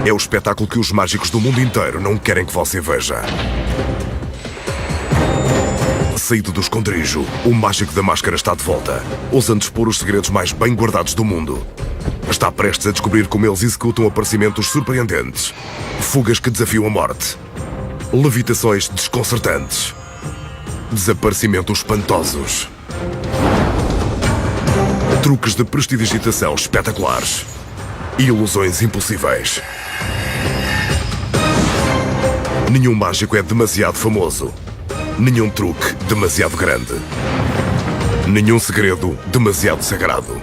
É o espetáculo que os mágicos do mundo inteiro não querem que você veja. Saído do esconderijo, o mágico da máscara está de volta, ousando expor os segredos mais bem guardados do mundo. Está prestes a descobrir como eles executam aparecimentos surpreendentes, fugas que desafiam a morte, levitações desconcertantes, desaparecimentos espantosos, truques de prestidigitação espetaculares e ilusões impossíveis. Nenhum mágico é demasiado famoso. Nenhum truque demasiado grande. Nenhum segredo demasiado sagrado.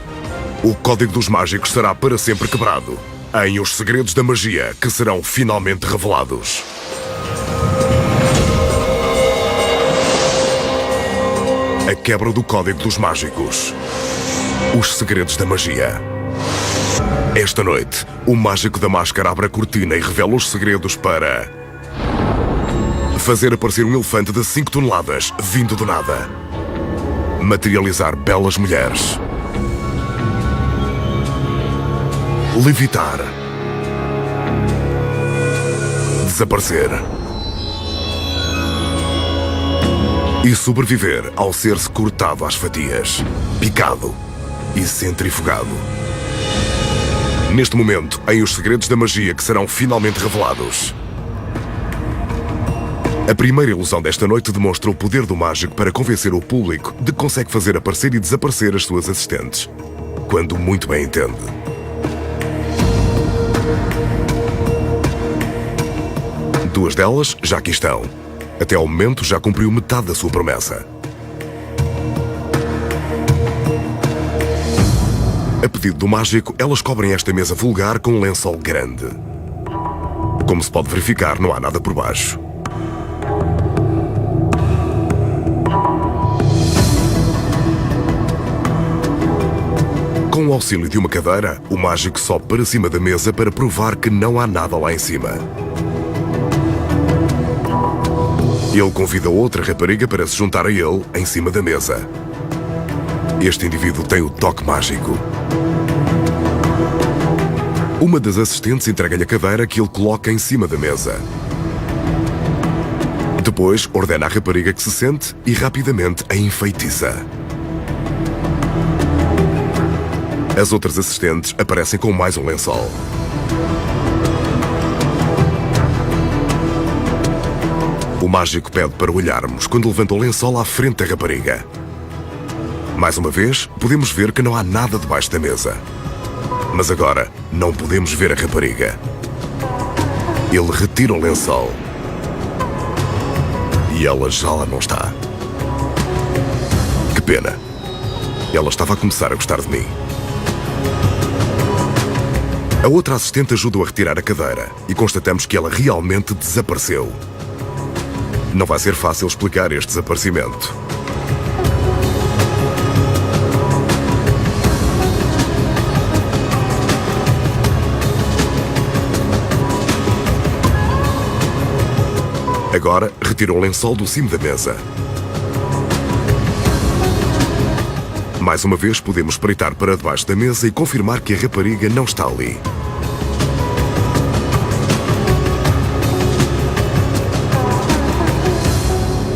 O código dos mágicos será para sempre quebrado em Os Segredos da Magia, que serão finalmente revelados. A quebra do código dos mágicos. Os Segredos da Magia. Esta noite, o mágico da máscara abre a cortina e revela os segredos para fazer aparecer um elefante de 5 toneladas vindo do nada, materializar belas mulheres, levitar, desaparecer e sobreviver ao ser-se cortado às fatias, picado e centrifugado. Neste momento, em Os Segredos da Magia, que serão finalmente revelados. A primeira ilusão desta noite demonstra o poder do mágico para convencer o público de que consegue fazer aparecer e desaparecer as suas assistentes, quando muito bem entende. Duas delas já aqui estão. Até ao momento já cumpriu metade da sua promessa. A pedido do mágico, elas cobrem esta mesa vulgar com um lençol grande. Como se pode verificar, não há nada por baixo. Com o auxílio de uma cadeira, o mágico sobe para cima da mesa para provar que não há nada lá em cima. Ele convida outra rapariga para se juntar a ele em cima da mesa. Este indivíduo tem o toque mágico. Uma das assistentes entrega-lhe a cadeira que ele coloca em cima da mesa. Depois, ordena à rapariga que se sente e rapidamente a enfeitiça. As outras assistentes aparecem com mais um lençol. O mágico pede para olharmos quando levanta o lençol à frente da rapariga. Mais uma vez, podemos ver que não há nada debaixo da mesa. Mas agora, não podemos ver a rapariga. Ele retira o lençol. E ela já lá não está. Que pena. Ela estava a começar a gostar de mim. A outra assistente ajuda-o a retirar a cadeira e constatamos que ela realmente desapareceu. Não vai ser fácil explicar este desaparecimento. Agora, retira o lençol do cimo da mesa. Mais uma vez, podemos espreitar para debaixo da mesa e confirmar que a rapariga não está ali.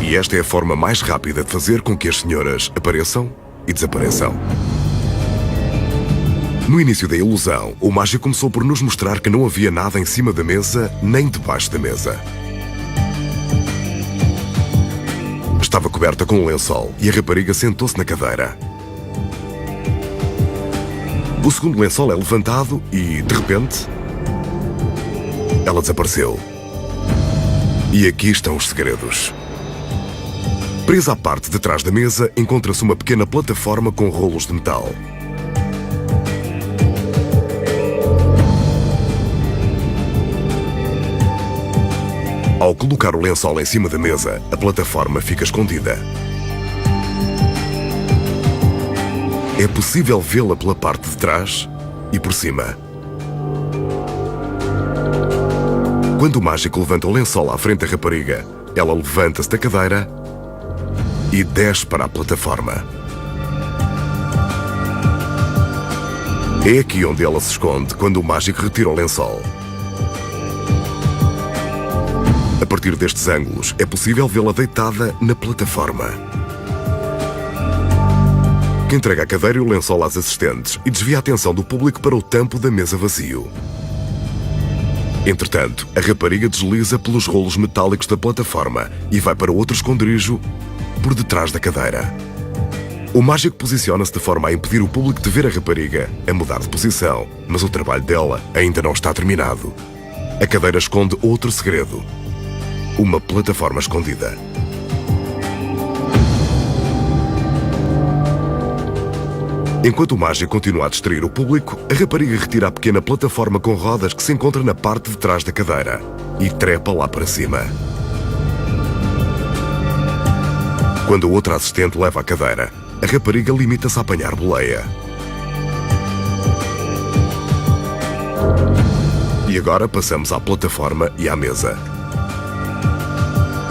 E esta é a forma mais rápida de fazer com que as senhoras apareçam e desapareçam. No início da ilusão, o mágico começou por nos mostrar que não havia nada em cima da mesa nem debaixo da mesa. Estava coberta com um lençol e a rapariga sentou-se na cadeira. O segundo lençol é levantado e, de repente, ela desapareceu. E aqui estão os segredos. Presa à parte de trás da mesa, encontra-se uma pequena plataforma com rolos de metal. Ao colocar o lençol em cima da mesa, a plataforma fica escondida. É possível vê-la pela parte de trás e por cima. Quando o mágico levanta o lençol à frente da rapariga, ela levanta-se da cadeira e desce para a plataforma. É aqui onde ela se esconde quando o mágico retira o lençol. A partir destes ângulos, é possível vê-la deitada na plataforma, que entrega a cadeira e o lençol às assistentes e desvia a atenção do público para o tampo da mesa vazio. Entretanto, a rapariga desliza pelos rolos metálicos da plataforma e vai para outro esconderijo por detrás da cadeira. O mágico posiciona-se de forma a impedir o público de ver a rapariga a mudar de posição, mas o trabalho dela ainda não está terminado. A cadeira esconde outro segredo: uma plataforma escondida. Enquanto o mágico continua a distrair o público, a rapariga retira a pequena plataforma com rodas que se encontra na parte de trás da cadeira e trepa lá para cima. Quando a outra assistente leva a cadeira, a rapariga limita-se a apanhar boleia. E agora passamos à plataforma e à mesa.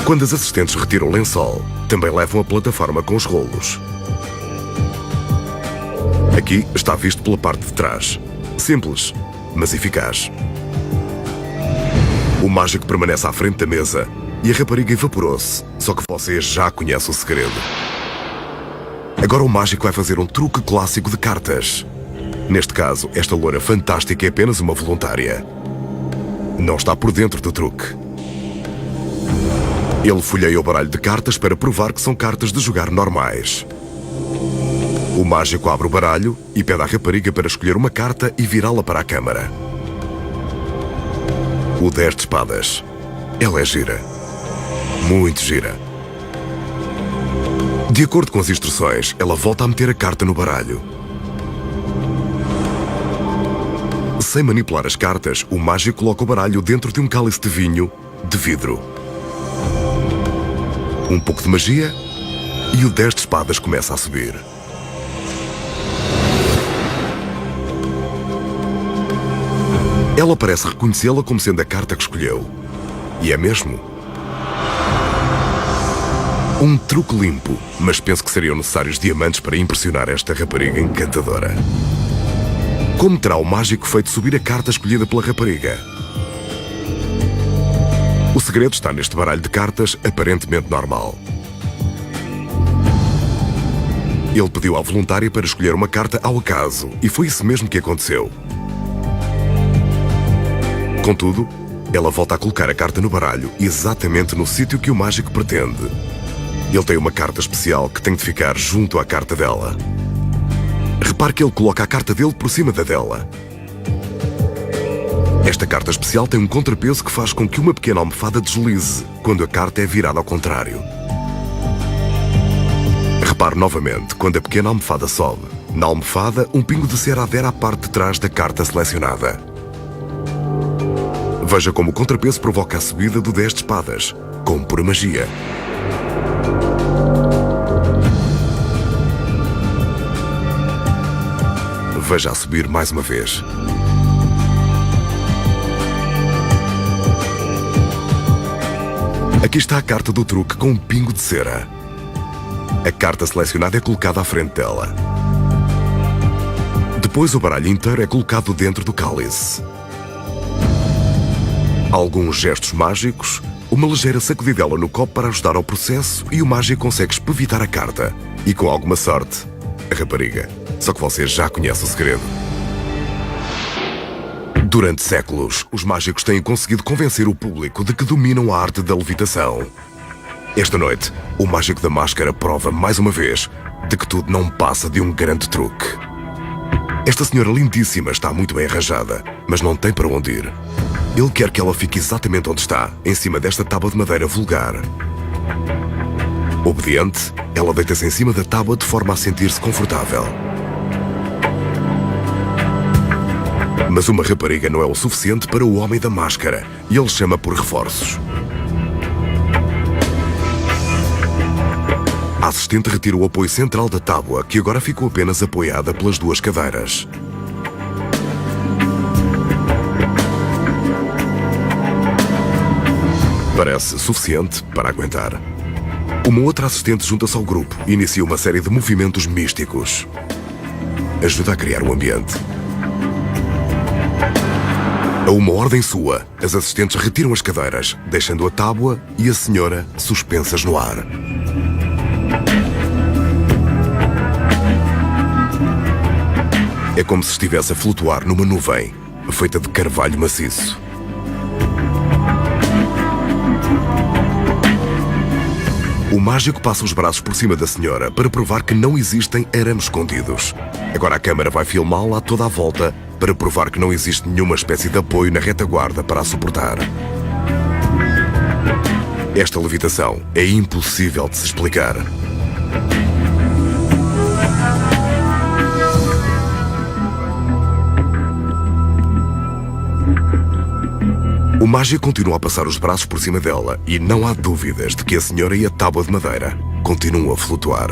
Quando as assistentes retiram o lençol, também levam a plataforma com os rolos. Aqui está visto pela parte de trás. Simples, mas eficaz. O mágico permanece à frente da mesa e a rapariga evaporou-se, só que você já conhece o segredo. Agora o mágico vai fazer um truque clássico de cartas. Neste caso, esta loura fantástica é apenas uma voluntária. Não está por dentro do truque. Ele folheia o baralho de cartas para provar que são cartas de jogar normais. O mágico abre o baralho e pede à rapariga para escolher uma carta e virá-la para a câmara. O 10 de espadas. Ela é gira. Muito gira. De acordo com as instruções, ela volta a meter a carta no baralho. Sem manipular as cartas, o mágico coloca o baralho dentro de um cálice de vinho de vidro. Um pouco de magia e o 10 de espadas começa a subir. Ela parece reconhecê-la como sendo a carta que escolheu. E é mesmo. Um truque limpo, mas penso que seriam necessários diamantes para impressionar esta rapariga encantadora. Como terá o mágico feito subir a carta escolhida pela rapariga? O segredo está neste baralho de cartas aparentemente normal. Ele pediu à voluntária para escolher uma carta ao acaso, e foi isso mesmo que aconteceu. Contudo, ela volta a colocar a carta no baralho, exatamente no sítio que o mágico pretende. Ele tem uma carta especial que tem de ficar junto à carta dela. Repare que ele coloca a carta dele por cima da dela. Esta carta especial tem um contrapeso que faz com que uma pequena almofada deslize quando a carta é virada ao contrário. Repare novamente quando a pequena almofada sobe. Na almofada, um pingo de cera adere à parte de trás da carta selecionada. Veja como o contrapeso provoca a subida do 10 de espadas, como por magia. Veja a subir mais uma vez. Aqui está a carta do truque com um pingo de cera. A carta selecionada é colocada à frente dela. Depois o baralho inteiro é colocado dentro do cálice. Alguns gestos mágicos, uma ligeira sacudidela no copo para ajudar ao processo e o mágico consegue espevitar a carta. E com alguma sorte, a rapariga. Só que você já conhece o segredo. Durante séculos, os mágicos têm conseguido convencer o público de que dominam a arte da levitação. Esta noite, o mágico da máscara prova mais uma vez de que tudo não passa de um grande truque. Esta senhora lindíssima está muito bem arranjada, mas não tem para onde ir. Ele quer que ela fique exatamente onde está, em cima desta tábua de madeira vulgar. Obediente, ela deita-se em cima da tábua de forma a sentir-se confortável. Mas uma rapariga não é o suficiente para o homem da máscara e ele chama por reforços. A assistente retira o apoio central da tábua, que agora ficou apenas apoiada pelas duas cadeiras. Parece suficiente para aguentar. Uma outra assistente junta-se ao grupo e inicia uma série de movimentos místicos. Ajuda a criar um ambiente. A uma ordem sua, as assistentes retiram as cadeiras, deixando a tábua e a senhora suspensas no ar. É como se estivesse a flutuar numa nuvem, feita de carvalho maciço. O mágico passa os braços por cima da senhora para provar que não existem arames escondidos. Agora a câmara vai filmá-la a toda a volta para provar que não existe nenhuma espécie de apoio na retaguarda para a suportar. Esta levitação é impossível de se explicar. O mágico continua a passar os braços por cima dela e não há dúvidas de que a senhora e a tábua de madeira continuam a flutuar.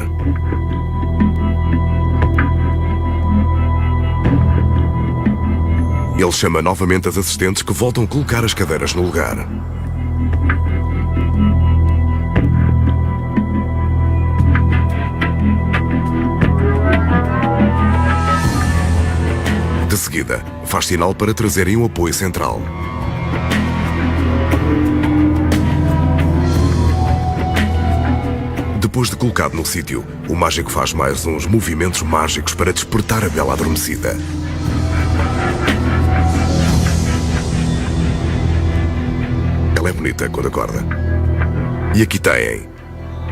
Ele chama novamente as assistentes que voltam a colocar as cadeiras no lugar. De seguida, faz sinal para trazerem um apoio central. Depois de colocado no sítio, o mágico faz mais uns movimentos mágicos para despertar a bela adormecida. Ela é bonita quando acorda. E aqui têm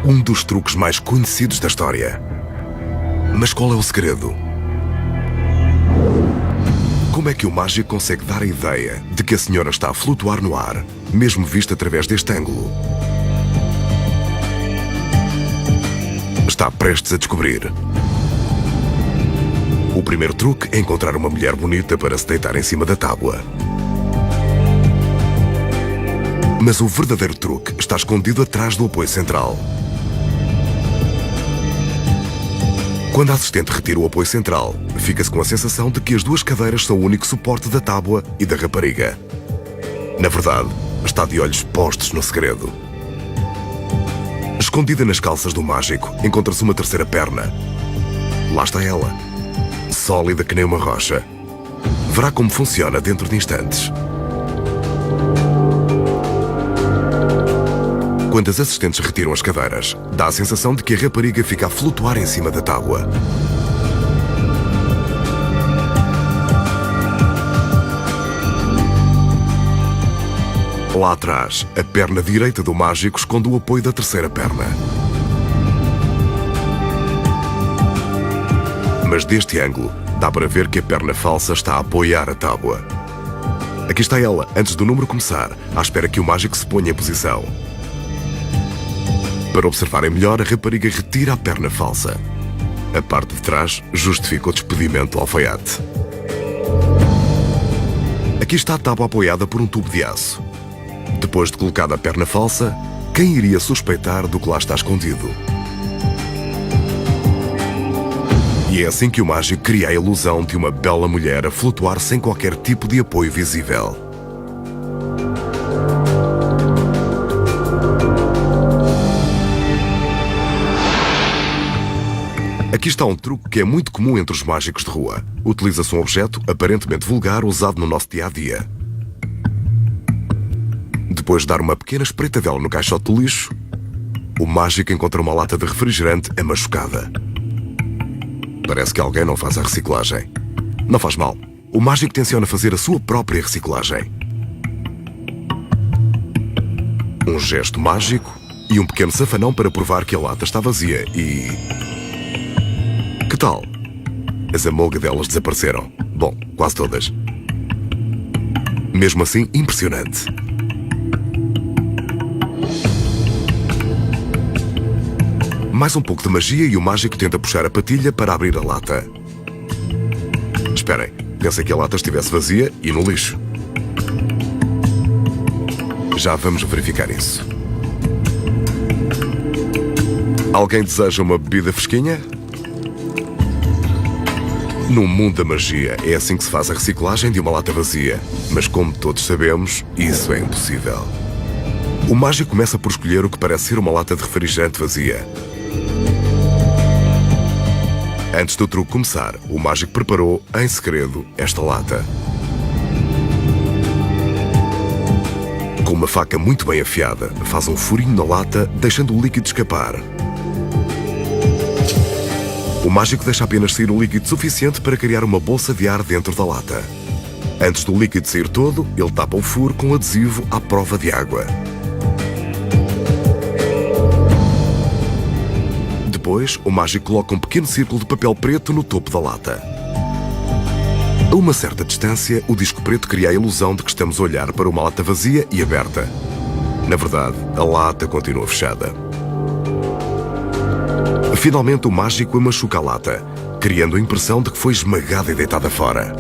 um dos truques mais conhecidos da história. Mas qual é o segredo? Como é que o mágico consegue dar a ideia de que a senhora está a flutuar no ar, mesmo vista através deste ângulo? Está prestes a descobrir. O primeiro truque é encontrar uma mulher bonita para se deitar em cima da tábua. Mas o verdadeiro truque está escondido atrás do apoio central. Quando a assistente retira o apoio central, fica-se com a sensação de que as duas cadeiras são o único suporte da tábua e da rapariga. Na verdade, está de olhos postos no segredo. Escondida nas calças do mágico, encontra-se uma terceira perna. Lá está ela, sólida que nem uma rocha. Verá como funciona dentro de instantes. Quando as assistentes retiram as cadeiras, dá a sensação de que a rapariga fica a flutuar em cima da tábua. Lá atrás, a perna direita do mágico esconde o apoio da terceira perna. Mas deste ângulo, dá para ver que a perna falsa está a apoiar a tábua. Aqui está ela, antes do número começar, à espera que o mágico se ponha em posição. Para observarem melhor, a rapariga retira a perna falsa. A parte de trás justifica o despedimento ao alfaiate. Aqui está a tábua apoiada por um tubo de aço. Depois de colocada a perna falsa, quem iria suspeitar do que lá está escondido? E é assim que o mágico cria a ilusão de uma bela mulher a flutuar sem qualquer tipo de apoio visível. Aqui está um truque que é muito comum entre os mágicos de rua. Utiliza-se um objeto aparentemente vulgar usado no nosso dia-a-dia. Depois de dar uma pequena espreitadela no caixote do lixo, o mágico encontra uma lata de refrigerante machucada. Parece que alguém não faz a reciclagem. Não faz mal. O mágico tenciona fazer a sua própria reciclagem. Um gesto mágico e um pequeno safanão para provar que a lata está vazia e... Que tal? As amôgadelas desapareceram. Bom, quase todas. Mesmo assim, impressionante. Mais um pouco de magia e o mágico tenta puxar a patilha para abrir a lata. Esperem, pensei que a lata estivesse vazia e no lixo. Já vamos verificar isso. Alguém deseja uma bebida fresquinha? No mundo da magia, é assim que se faz a reciclagem de uma lata vazia. Mas como todos sabemos, isso é impossível. O mágico começa por escolher o que parece ser uma lata de refrigerante vazia. Antes do truque começar, o mágico preparou, em segredo, esta lata. Com uma faca muito bem afiada, faz um furinho na lata, deixando o líquido escapar. O mágico deixa apenas sair o líquido suficiente para criar uma bolsa de ar dentro da lata. Antes do líquido sair todo, ele tapa o furo com adesivo à prova de água. Depois, o mágico coloca um pequeno círculo de papel preto no topo da lata. A uma certa distância, o disco preto cria a ilusão de que estamos a olhar para uma lata vazia e aberta. Na verdade, a lata continua fechada. Finalmente, o mágico machuca a lata, criando a impressão de que foi esmagada e deitada fora.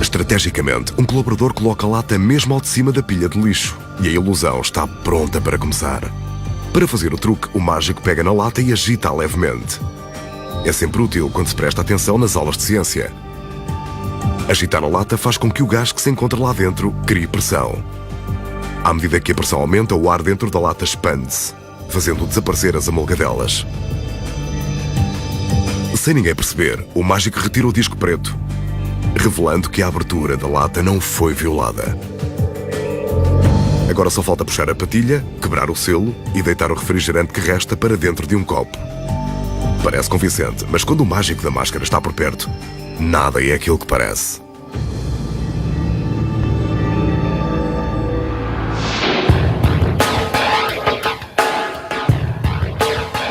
Estrategicamente, um colaborador coloca a lata mesmo ao de cima da pilha de lixo e a ilusão está pronta para começar. Para fazer o truque, o mágico pega na lata e agita-a levemente. É sempre útil quando se presta atenção nas aulas de ciência. Agitar a lata faz com que o gás que se encontra lá dentro crie pressão. À medida que a pressão aumenta, o ar dentro da lata expande-se, fazendo desaparecer as amolgadelas. Sem ninguém perceber, o mágico retira o disco preto, revelando que a abertura da lata não foi violada. Agora só falta puxar a patilha, quebrar o selo e deitar o refrigerante que resta para dentro de um copo. Parece convincente, mas quando o mágico da máscara está por perto, nada é aquilo que parece.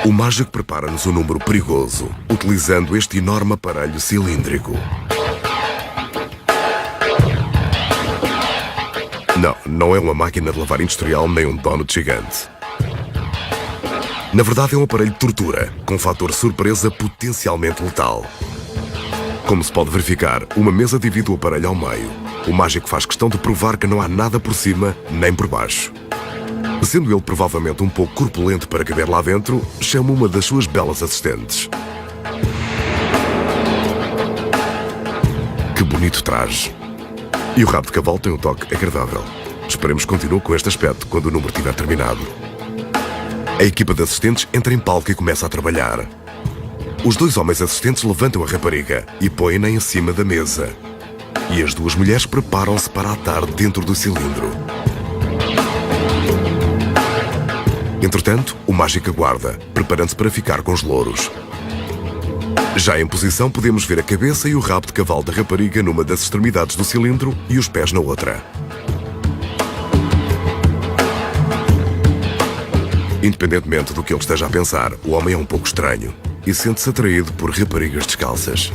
O mágico prepara-nos um número perigoso, utilizando este enorme aparelho cilíndrico. Não é uma máquina de lavar industrial nem um donut gigante. Na verdade, é um aparelho de tortura, com um fator surpresa potencialmente letal. Como se pode verificar, uma mesa divide o aparelho ao meio. O mágico faz questão de provar que não há nada por cima nem por baixo. Sendo ele provavelmente um pouco corpulento para caber lá dentro, chama uma das suas belas assistentes. Que bonito traje. E o rabo de cavalo tem um toque agradável. Esperemos que continue com este aspecto quando o número tiver terminado. A equipa de assistentes entra em palco e começa a trabalhar. Os dois homens assistentes levantam a rapariga e põem-na em cima da mesa. E as duas mulheres preparam-se para atar dentro do cilindro. Entretanto, o mágico aguarda, preparando-se para ficar com os louros. Já em posição, podemos ver a cabeça e o rabo de cavalo da rapariga numa das extremidades do cilindro e os pés na outra. Independentemente do que ele esteja a pensar, o homem é um pouco estranho e sente-se atraído por raparigas descalças.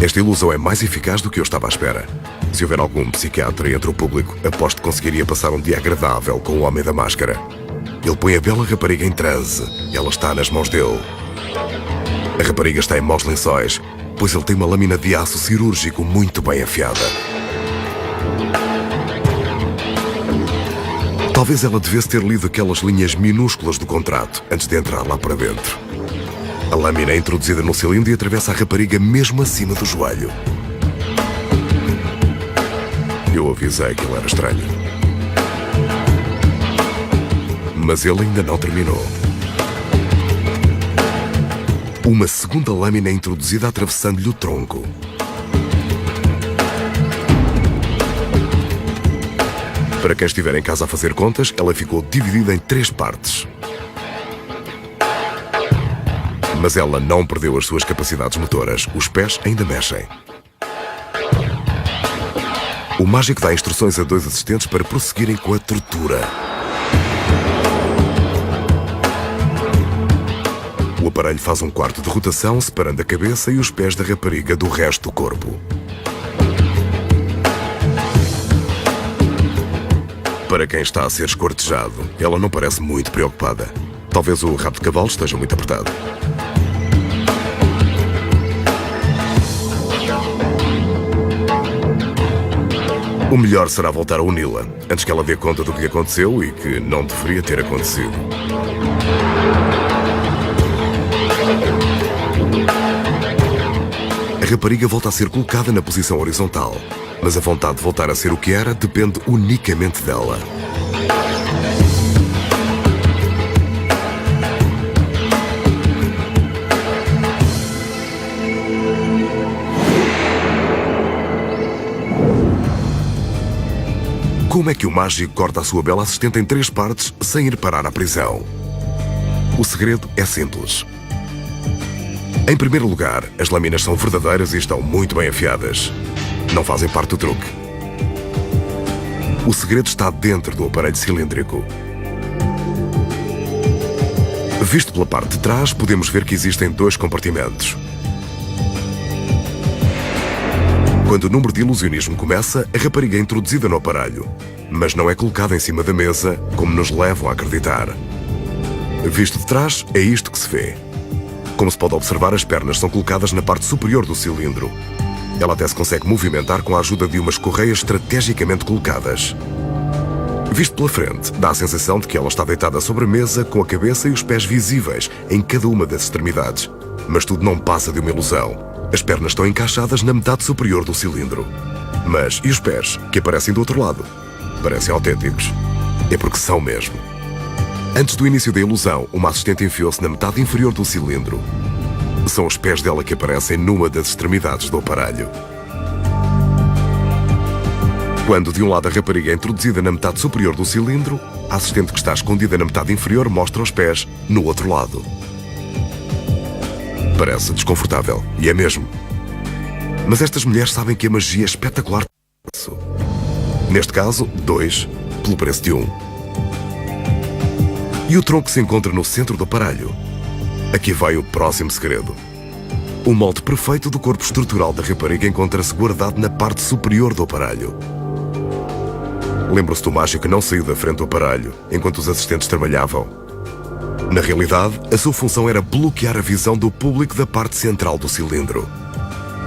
Esta ilusão é mais eficaz do que eu estava à espera. Se houver algum psiquiatra entre o público, aposto que conseguiria passar um dia agradável com o homem da máscara. Ele põe a bela rapariga em transe. Ela está nas mãos dele. A rapariga está em maus lençóis, pois ele tem uma lâmina de aço cirúrgico muito bem afiada. Talvez ela devesse ter lido aquelas linhas minúsculas do contrato antes de entrar lá para dentro. A lâmina é introduzida no cilindro e atravessa a rapariga mesmo acima do joelho. Eu avisei que ele era estranho. Mas ele ainda não terminou. Uma segunda lâmina é introduzida atravessando-lhe o tronco. Para quem estiver em casa a fazer contas, ela ficou dividida em 3 partes. Mas ela não perdeu as suas capacidades motoras. Os pés ainda mexem. O mágico dá instruções a 2 assistentes para prosseguirem com a tortura. O aparelho faz um quarto de rotação, separando a cabeça e os pés da rapariga do resto do corpo. Para quem está a ser escortejado, ela não parece muito preocupada. Talvez o rabo de cavalo esteja muito apertado. O melhor será voltar a uni-la, antes que ela dê conta do que lhe aconteceu e que não deveria ter acontecido. A rapariga volta a ser colocada na posição horizontal, mas a vontade de voltar a ser o que era depende unicamente dela. Com Como é que o mágico corta a sua bela assistente em 3 partes sem ir parar à prisão? O segredo é simples. Em primeiro lugar, as lâminas são verdadeiras e estão muito bem afiadas. Não fazem parte do truque. O segredo está dentro do aparelho cilíndrico. Visto pela parte de trás, podemos ver que existem 2 compartimentos. Quando o número de ilusionismo começa, a rapariga é introduzida no aparelho, mas não é colocada em cima da mesa, como nos levam a acreditar. Visto de trás, é isto que se vê. Como se pode observar, as pernas são colocadas na parte superior do cilindro. Ela até se consegue movimentar com a ajuda de umas correias estrategicamente colocadas. Visto pela frente, dá a sensação de que ela está deitada sobre a mesa com a cabeça e os pés visíveis em cada uma das extremidades. Mas tudo não passa de uma ilusão. As pernas estão encaixadas na metade superior do cilindro. Mas e os pés, que aparecem do outro lado? Parecem autênticos. É porque são mesmo. Antes do início da ilusão, uma assistente enfiou-se na metade inferior do cilindro. São os pés dela que aparecem numa das extremidades do aparelho. Quando de um lado a rapariga é introduzida na metade superior do cilindro, a assistente que está escondida na metade inferior mostra os pés no outro lado. Parece desconfortável, e é mesmo. Mas estas mulheres sabem que a magia é espetacular. Neste caso, 2 pelo preço de 1. E o tronco se encontra no centro do aparelho. Aqui vai o próximo segredo. O molde perfeito do corpo estrutural da rapariga encontra-se guardado na parte superior do aparelho. Lembra-se do mágico que não saiu da frente do aparelho enquanto os assistentes trabalhavam? Na realidade, a sua função era bloquear a visão do público da parte central do cilindro.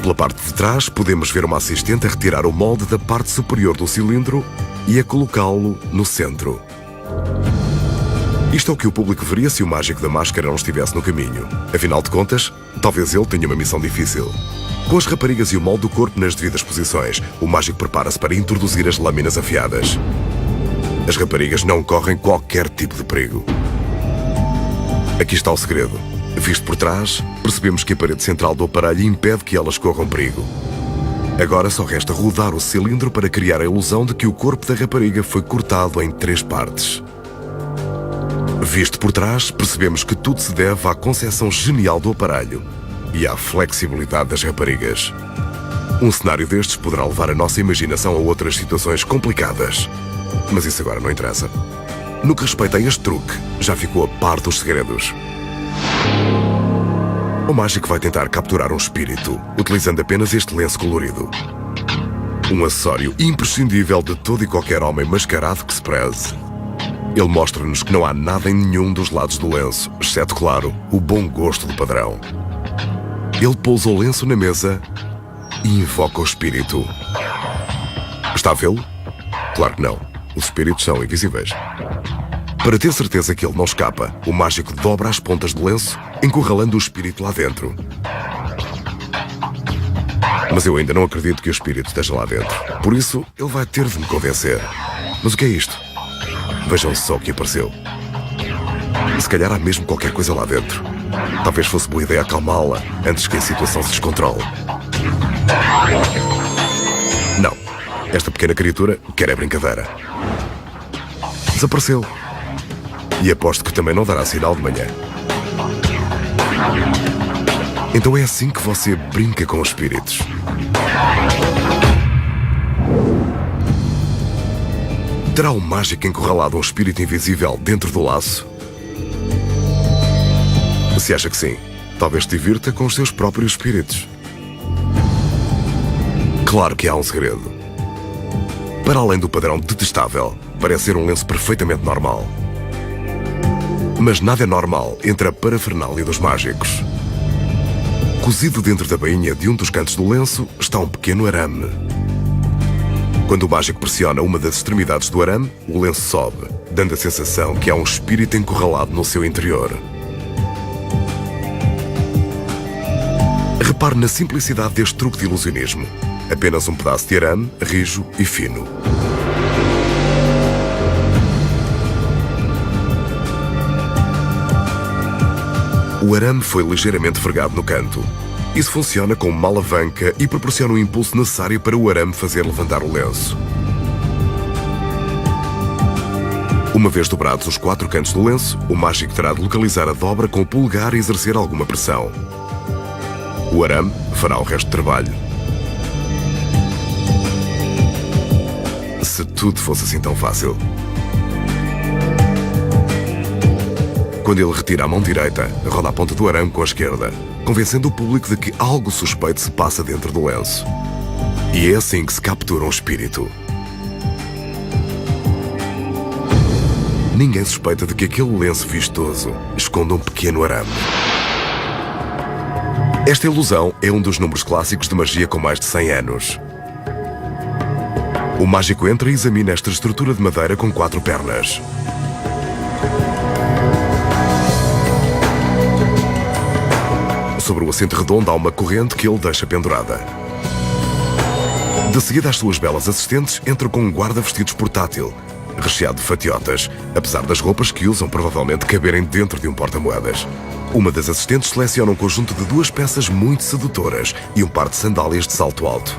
Pela parte de trás, podemos ver uma assistente a retirar o molde da parte superior do cilindro e a colocá-lo no centro. Isto é o que o público veria se o mágico da máscara não estivesse no caminho. Afinal de contas, talvez ele tenha uma missão difícil. Com as raparigas e o molde do corpo nas devidas posições, o mágico prepara-se para introduzir as lâminas afiadas. As raparigas não correm qualquer tipo de perigo. Aqui está o segredo. Visto por trás, percebemos que a parede central do aparelho impede que elas corram perigo. Agora só resta rodar o cilindro para criar a ilusão de que o corpo da rapariga foi cortado em 3 partes. Visto por trás, percebemos que tudo se deve à concepção genial do aparelho e à flexibilidade das raparigas. Um cenário destes poderá levar a nossa imaginação a outras situações complicadas. Mas isso agora não interessa. No que respeita a este truque, já ficou a par dos segredos. O mágico vai tentar capturar um espírito, utilizando apenas este lenço colorido. Um acessório imprescindível de todo e qualquer homem mascarado que se preze. Ele mostra-nos que não há nada em nenhum dos lados do lenço, exceto, claro, o bom gosto do padrão. Ele pousa o lenço na mesa e invoca o espírito. Está a vê-lo? Claro que não. Os espíritos são invisíveis. Para ter certeza que ele não escapa, o mágico dobra as pontas do lenço, encurralando o espírito lá dentro. Mas eu ainda não acredito que o espírito esteja lá dentro. Por isso, ele vai ter de me convencer. Mas o que é isto? Vejam só o que apareceu. Se calhar há mesmo qualquer coisa lá dentro. Talvez fosse boa ideia acalmá-la antes que a situação se descontrole. Não. Esta pequena criatura quer é brincadeira. Desapareceu. E aposto que também não dará sinal de manhã. Então é assim que você brinca com os espíritos. Terá o mágico encurralado um espírito invisível dentro do laço? Se acha que sim, talvez te divirta com os seus próprios espíritos. Claro que há um segredo. Para além do padrão detestável, parece ser um lenço perfeitamente normal. Mas nada é normal entre a parafernália dos mágicos. Cozido dentro da bainha de um dos cantos do lenço está um pequeno arame. Quando o mágico pressiona uma das extremidades do arame, o lenço sobe, dando a sensação que há um espírito encurralado no seu interior. Repare na simplicidade deste truque de ilusionismo. Apenas um pedaço de arame, rijo e fino. O arame foi ligeiramente vergado no canto. Isso funciona como uma alavanca e proporciona o impulso necessário para o arame fazer levantar o lenço. Uma vez dobrados os 4 cantos do lenço, o mágico terá de localizar a dobra com o polegar e exercer alguma pressão. O arame fará o resto do trabalho. Se tudo fosse assim tão fácil. Quando ele retira a mão direita, roda a ponta do arame com a esquerda, convencendo o público de que algo suspeito se passa dentro do lenço. E é assim que se captura um espírito. Ninguém suspeita de que aquele lenço vistoso esconde um pequeno arame. Esta ilusão é um dos números clássicos de magia com mais de 100 anos. O mágico entra e examina esta estrutura de madeira com 4 pernas. Sobre o assento redondo há uma corrente que ele deixa pendurada. De seguida, as suas belas assistentes entram com um guarda-vestidos portátil, recheado de fatiotas, apesar das roupas que usam provavelmente caberem dentro de um porta-moedas. Uma das assistentes seleciona um conjunto de 2 peças muito sedutoras e um par de sandálias de salto alto.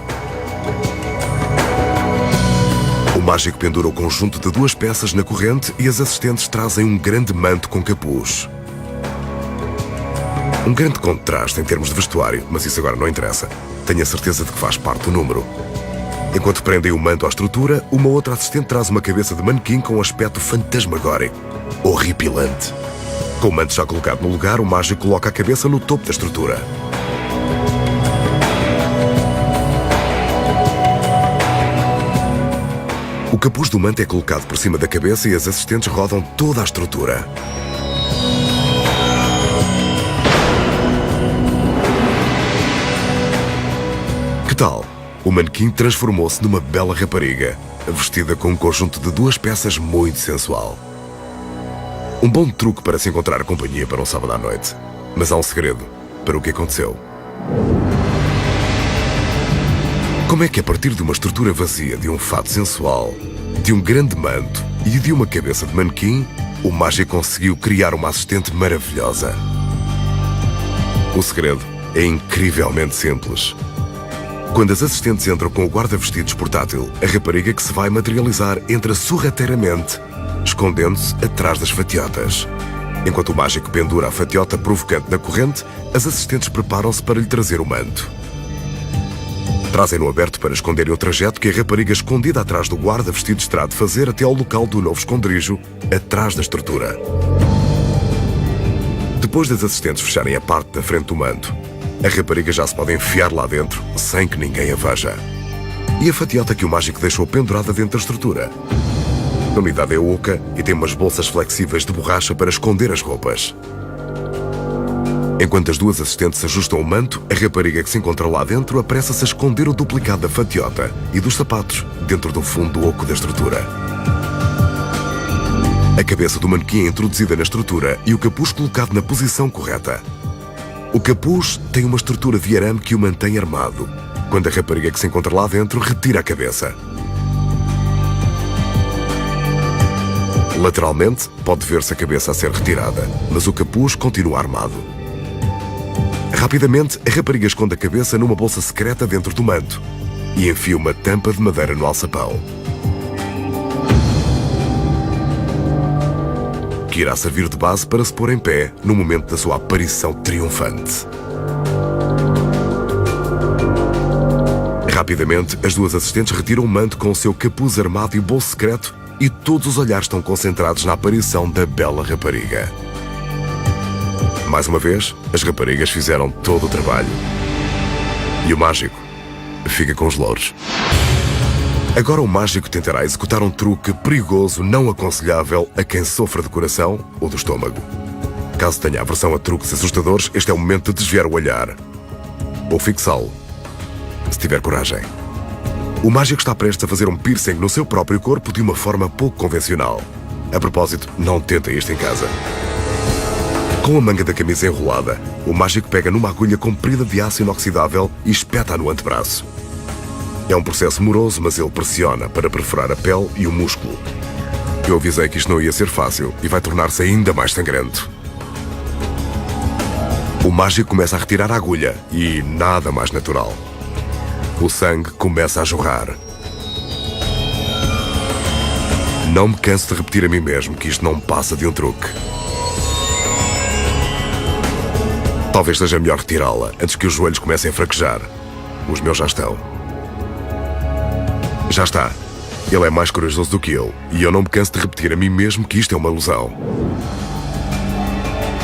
O mágico pendura o conjunto de 2 peças na corrente e as assistentes trazem um grande manto com capuz. Um grande contraste em termos de vestuário, mas isso agora não interessa. Tenho a certeza de que faz parte do número. Enquanto prendem o manto à estrutura, uma outra assistente traz uma cabeça de manequim com um aspecto fantasmagórico, horripilante. Com o manto já colocado no lugar, o mágico coloca a cabeça no topo da estrutura. O capuz do manto é colocado por cima da cabeça e as assistentes rodam toda a estrutura. Que tal? O manequim transformou-se numa bela rapariga, vestida com um conjunto de 2 peças muito sensual. Um bom truque para se encontrar companhia para um sábado à noite. Mas há um segredo para o que aconteceu. Como é que a partir de uma estrutura vazia, de um fato sensual, de um grande manto e de uma cabeça de manequim, o mágico conseguiu criar uma assistente maravilhosa? O segredo é incrivelmente simples. Quando as assistentes entram com o guarda-vestidos portátil, a rapariga que se vai materializar entra sorrateiramente, escondendo-se atrás das fatiotas. Enquanto o mágico pendura a fatiota provocante na corrente, as assistentes preparam-se para lhe trazer o manto. Trazem-no aberto para esconderem o trajeto que a rapariga escondida atrás do guarda-vestidos terá de fazer até ao local do novo esconderijo, atrás da estrutura. Depois das assistentes fecharem a parte da frente do manto, a rapariga já se pode enfiar lá dentro sem que ninguém a veja. E a fatiota que o mágico deixou pendurada dentro da estrutura? A unidade é oca e tem umas bolsas flexíveis de borracha para esconder as roupas. Enquanto as 2 assistentes ajustam o manto, a rapariga que se encontra lá dentro apressa-se a esconder o duplicado da fatiota e dos sapatos dentro do fundo oco da estrutura. A cabeça do manequim é introduzida na estrutura e o capuz colocado na posição correta. O capuz tem uma estrutura de arame que o mantém armado, quando a rapariga que se encontra lá dentro retira a cabeça. Lateralmente, pode ver-se a cabeça a ser retirada, mas o capuz continua armado. Rapidamente, a rapariga esconde a cabeça numa bolsa secreta dentro do manto e enfia uma tampa de madeira no alçapão, que irá servir de base para se pôr em pé no momento da sua aparição triunfante. Rapidamente, as 2 assistentes retiram o manto com o seu capuz armado e bolso secreto e todos os olhares estão concentrados na aparição da bela rapariga. Mais uma vez, as raparigas fizeram todo o trabalho. E o mágico fica com os louros. Agora o mágico tentará executar um truque perigoso, não aconselhável a quem sofre de coração ou do estômago. Caso tenha aversão a truques assustadores, este é o momento de desviar o olhar. Ou fixá-lo, se tiver coragem. O mágico está prestes a fazer um piercing no seu próprio corpo de uma forma pouco convencional. A propósito, não tentem isto em casa. Com a manga da camisa enrolada, o mágico pega numa agulha comprida de aço inoxidável e espeta-a no antebraço. É um processo moroso, mas ele pressiona para perfurar a pele e o músculo. Eu avisei que isto não ia ser fácil e vai tornar-se ainda mais sangrento. O mágico começa a retirar a agulha e nada mais natural. O sangue começa a jorrar. Não me canso de repetir a mim mesmo que isto não passa de um truque. Talvez seja melhor retirá-la antes que os joelhos comecem a fraquejar. Os meus já estão. Já está. Ele é mais corajoso do que eu, e eu não me canso de repetir a mim mesmo que isto é uma ilusão.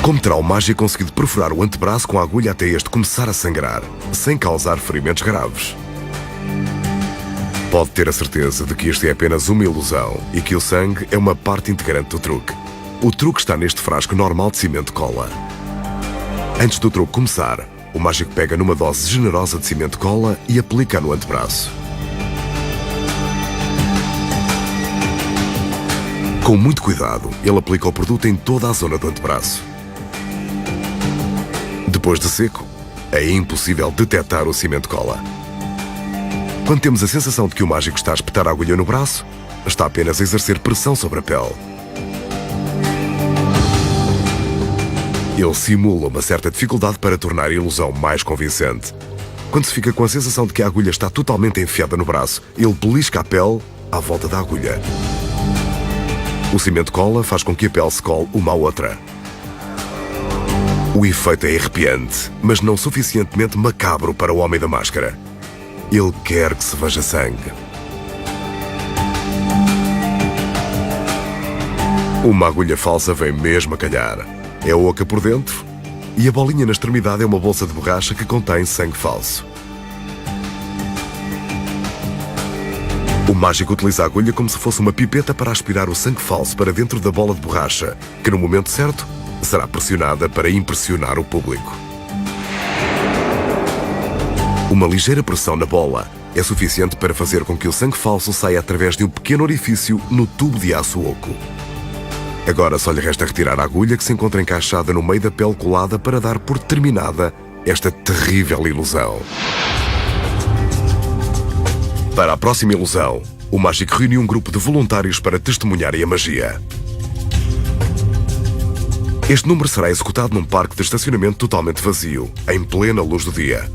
Como terá o mágico conseguido perfurar o antebraço com a agulha até este começar a sangrar, sem causar ferimentos graves? Pode ter a certeza de que isto é apenas uma ilusão e que o sangue é uma parte integrante do truque. O truque está neste frasco normal de cimento de cola. Antes do truque começar, o mágico pega numa dose generosa de cimento de cola e aplica no antebraço. Com muito cuidado, ele aplica o produto em toda a zona do antebraço. Depois de seco, é impossível detectar o cimento de cola. Quando temos a sensação de que o mágico está a espetar a agulha no braço, está apenas a exercer pressão sobre a pele. Ele simula uma certa dificuldade para tornar a ilusão mais convincente. Quando se fica com a sensação de que a agulha está totalmente enfiada no braço, ele belisca a pele à volta da agulha. O cimento de cola faz com que a pele se cole uma à outra. O efeito é arrepiante, mas não suficientemente macabro para o homem da máscara. Ele quer que se veja sangue. Uma agulha falsa vem mesmo a calhar. É oca por dentro e a bolinha na extremidade é uma bolsa de borracha que contém sangue falso. O mágico utiliza a agulha como se fosse uma pipeta para aspirar o sangue falso para dentro da bola de borracha, que no momento certo será pressionada para impressionar o público. Uma ligeira pressão na bola é suficiente para fazer com que o sangue falso saia através de um pequeno orifício no tubo de aço oco. Agora só lhe resta retirar a agulha que se encontra encaixada no meio da pele colada para dar por terminada esta terrível ilusão. Para a próxima ilusão, o mágico reuniu um grupo de voluntários para testemunharem a magia. Este número será executado num parque de estacionamento totalmente vazio, em plena luz do dia,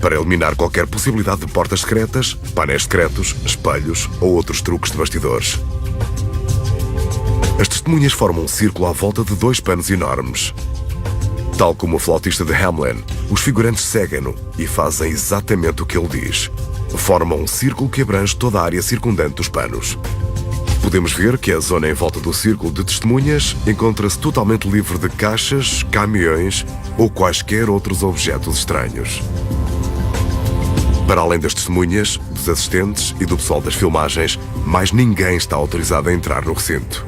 para eliminar qualquer possibilidade de portas secretas, painéis secretos, espelhos ou outros truques de bastidores. As testemunhas formam um círculo à volta de dois panos enormes. Tal como o flautista de Hamelin, os figurantes seguem-no e fazem exatamente o que ele diz. Formam um círculo que abrange toda a área circundante dos panos. Podemos ver que a zona em volta do círculo de testemunhas encontra-se totalmente livre de caixas, caminhões ou quaisquer outros objetos estranhos. Para além das testemunhas, dos assistentes e do pessoal das filmagens, mais ninguém está autorizado a entrar no recinto.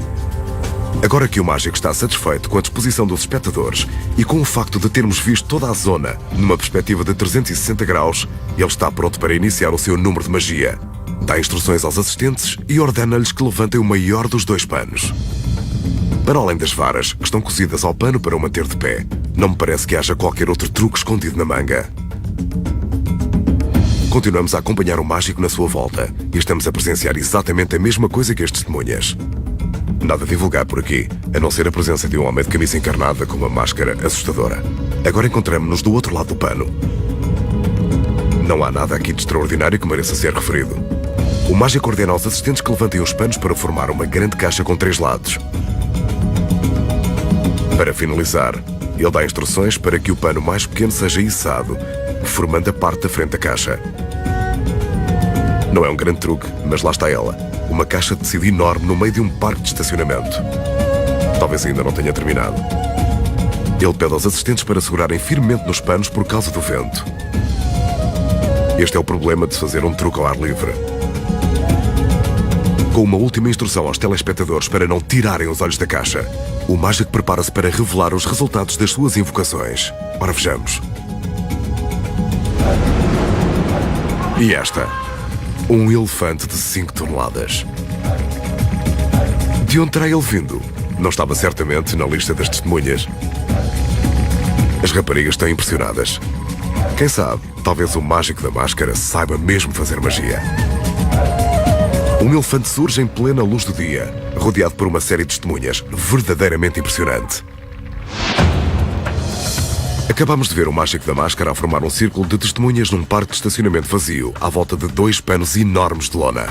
Agora que o mágico está satisfeito com a disposição dos espectadores e com o facto de termos visto toda a zona numa perspectiva de 360 graus, ele está pronto para iniciar o seu número de magia. Dá instruções aos assistentes e ordena-lhes que levantem o maior dos dois panos. Para além das varas, que estão cozidas ao pano para o manter de pé, não me parece que haja qualquer outro truque escondido na manga. Continuamos a acompanhar o mágico na sua volta e estamos a presenciar exatamente a mesma coisa que as testemunhas. Nada a divulgar por aqui, a não ser a presença de um homem de camisa encarnada com uma máscara assustadora. Agora encontramos-nos do outro lado do pano. Não há nada aqui de extraordinário que mereça ser referido. O mágico ordena aos assistentes que levantem os panos para formar uma grande caixa com 3 lados. Para finalizar, ele dá instruções para que o pano mais pequeno seja içado, formando a parte da frente da caixa. Não é um grande truque, mas lá está ela. Uma caixa de tecido enorme no meio de um parque de estacionamento. Talvez ainda não tenha terminado. Ele pede aos assistentes para segurarem firmemente nos panos por causa do vento. Este é o problema de se fazer um truque ao ar livre. Com uma última instrução aos telespectadores para não tirarem os olhos da caixa, o mágico prepara-se para revelar os resultados das suas invocações. Ora, vejamos. E esta? Um elefante de 5 toneladas. De onde terá ele vindo? Não estava certamente na lista das testemunhas. As raparigas estão impressionadas. Quem sabe, talvez o mágico da máscara saiba mesmo fazer magia. Um elefante surge em plena luz do dia, rodeado por uma série de testemunhas, verdadeiramente impressionante. Acabamos de ver o mágico da máscara a formar um círculo de testemunhas num parque de estacionamento vazio, à volta de 2 panos enormes de lona.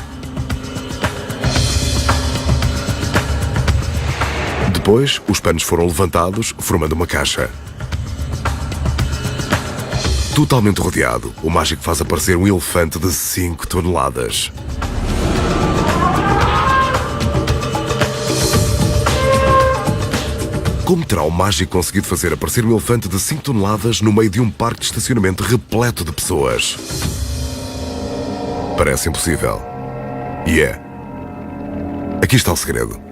Depois, os panos foram levantados, formando uma caixa. Totalmente rodeado, o mágico faz aparecer um elefante de 5 toneladas. Como terá o mágico conseguido fazer aparecer um elefante de 5 toneladas no meio de um parque de estacionamento repleto de pessoas? Parece impossível. E é. Aqui está o segredo.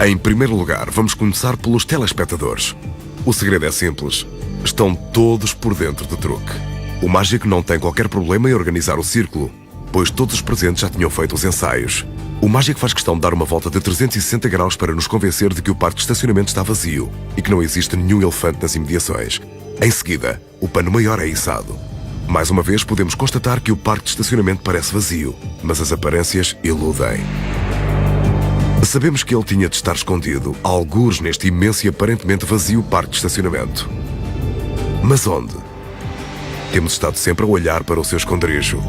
Em primeiro lugar, vamos começar pelos telespectadores. O segredo é simples. Estão todos por dentro do truque. O mágico não tem qualquer problema em organizar o círculo, pois todos os presentes já tinham feito os ensaios. O mágico faz questão de dar uma volta de 360 graus para nos convencer de que o parque de estacionamento está vazio e que não existe nenhum elefante nas imediações. Em seguida, o pano maior é içado. Mais uma vez, podemos constatar que o parque de estacionamento parece vazio, mas as aparências iludem. Sabemos que ele tinha de estar escondido, algures neste imenso e aparentemente vazio parque de estacionamento. Mas onde? Temos estado sempre a olhar para o seu esconderijo.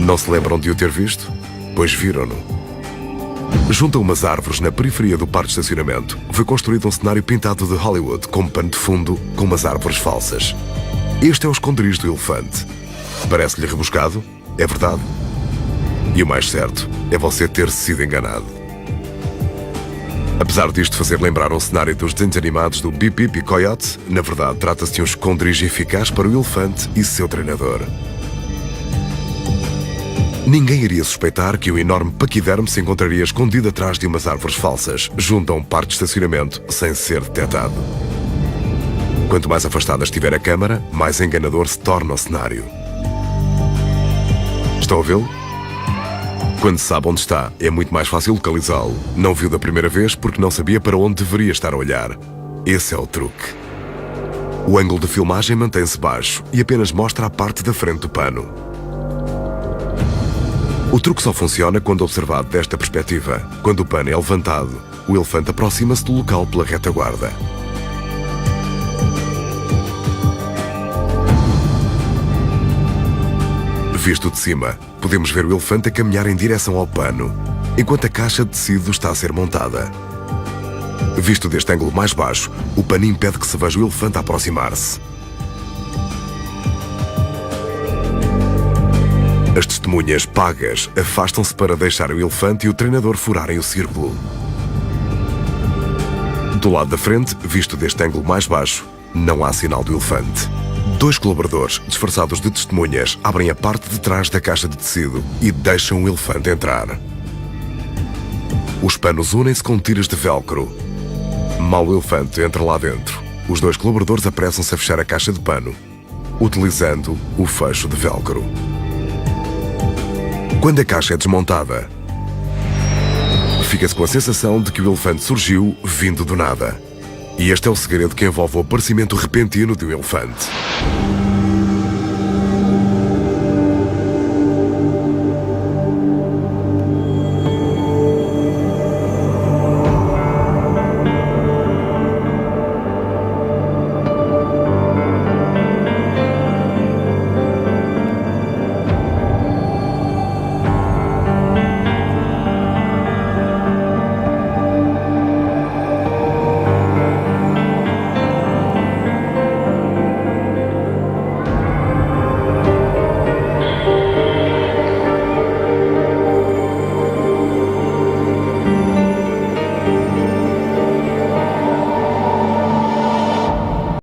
Não se lembram de o ter visto? Pois viram-no. Junto a umas árvores na periferia do parque de estacionamento, foi construído um cenário pintado de Hollywood com pano de fundo com umas árvores falsas. Este é o esconderijo do elefante. Parece-lhe rebuscado? É verdade. E o mais certo é você ter sido enganado. Apesar disto fazer lembrar um cenário dos desenhos animados do Bip Bip e Coyote, na verdade trata-se de um esconderijo eficaz para o elefante e seu treinador. Ninguém iria suspeitar que o enorme paquiderme se encontraria escondido atrás de umas árvores falsas, junto a um parque de estacionamento, sem ser detectado. Quanto mais afastada estiver a câmara, mais enganador se torna o cenário. Estão a vê-lo? Quando sabe onde está, é muito mais fácil localizá-lo. Não viu da primeira vez porque não sabia para onde deveria estar a olhar. Esse é o truque. O ângulo de filmagem mantém-se baixo e apenas mostra a parte da frente do pano. O truque só funciona quando observado desta perspectiva. Quando o pano é levantado, o elefante aproxima-se do local pela retaguarda. Visto de cima, podemos ver o elefante a caminhar em direção ao pano, enquanto a caixa de tecido está a ser montada. Visto deste ângulo mais baixo, o pano impede que se veja o elefante a aproximar-se. As testemunhas pagas afastam-se para deixar o elefante e o treinador furarem o círculo. Do lado da frente, visto deste ângulo mais baixo, não há sinal do elefante. Dois colaboradores, disfarçados de testemunhas, abrem a parte de trás da caixa de tecido e deixam o elefante entrar. Os panos unem-se com tiras de velcro. Mal o elefante entra lá dentro, os dois colaboradores apressam-se a fechar a caixa de pano, utilizando o fecho de velcro. Quando a caixa é desmontada, fica-se com a sensação de que o elefante surgiu vindo do nada. E este é o segredo que envolve o aparecimento repentino de um elefante.